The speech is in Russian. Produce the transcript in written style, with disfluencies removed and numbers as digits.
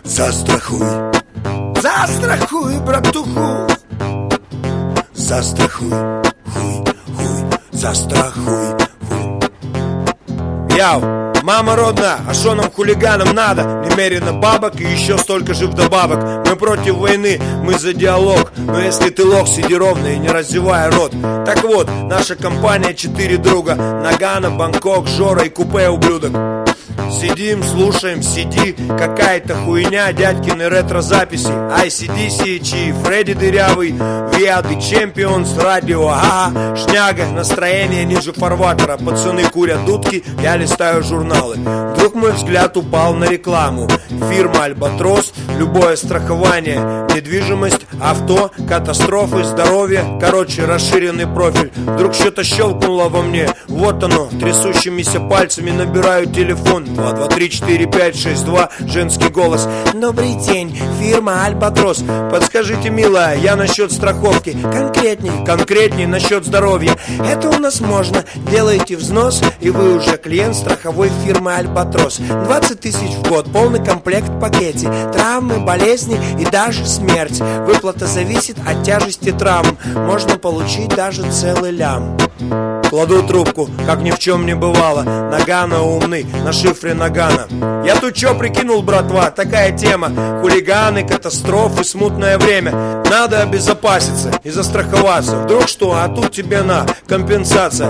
Застрахуй, застрахуй, братуху. Застрахуй, хуй, застрахуй, хуй. Яу, мама родная, а шо нам хулиганам надо? Немерено бабок и еще столько же вдобавок. Мы против войны, мы за диалог. Но если ты лох, сиди ровно и не раздевай рот. Так вот, наша компания 4 друга: Нагано, Бангкок, Жора и купе ублюдок. Сидим, слушаем CD, какая-то хуйня, дядькины ретро-записи, ICDC, Чи, Фредди Дырявый, We are the Champions, радио, ага, шняга, настроение ниже фарватера. Пацаны курят дудки, я листаю журналы. Вдруг мой взгляд упал на рекламу. Фирма Альбатрос, любое страхование, недвижимость, авто, катастрофы, здоровье. Короче, расширенный профиль. Вдруг что-то щелкнуло во мне. Вот оно, трясущимися пальцами набираю телефон. 2, 2, 3, 4, 5, 6, 2. Женский голос. Добрый день, фирма Альбатрос. Подскажите, милая, я насчет страховки. Конкретней насчет здоровья. Это у нас можно. Делаете взнос, и вы уже клиент страховой фирмы Альбатрос. 20 тысяч в год, полный комплект в пакете. Травмы, болезни и даже смерть. Выплата зависит от тяжести травм. Можно получить даже целый лям. Кладу трубку, как ни в чем не бывало. Нагано умный, на шифре Нагано. Я тут чё прикинул, братва, такая тема. Хулиганы, катастрофы, смутное время. Надо обезопаситься и застраховаться. Вдруг что, а тут тебе на компенсация.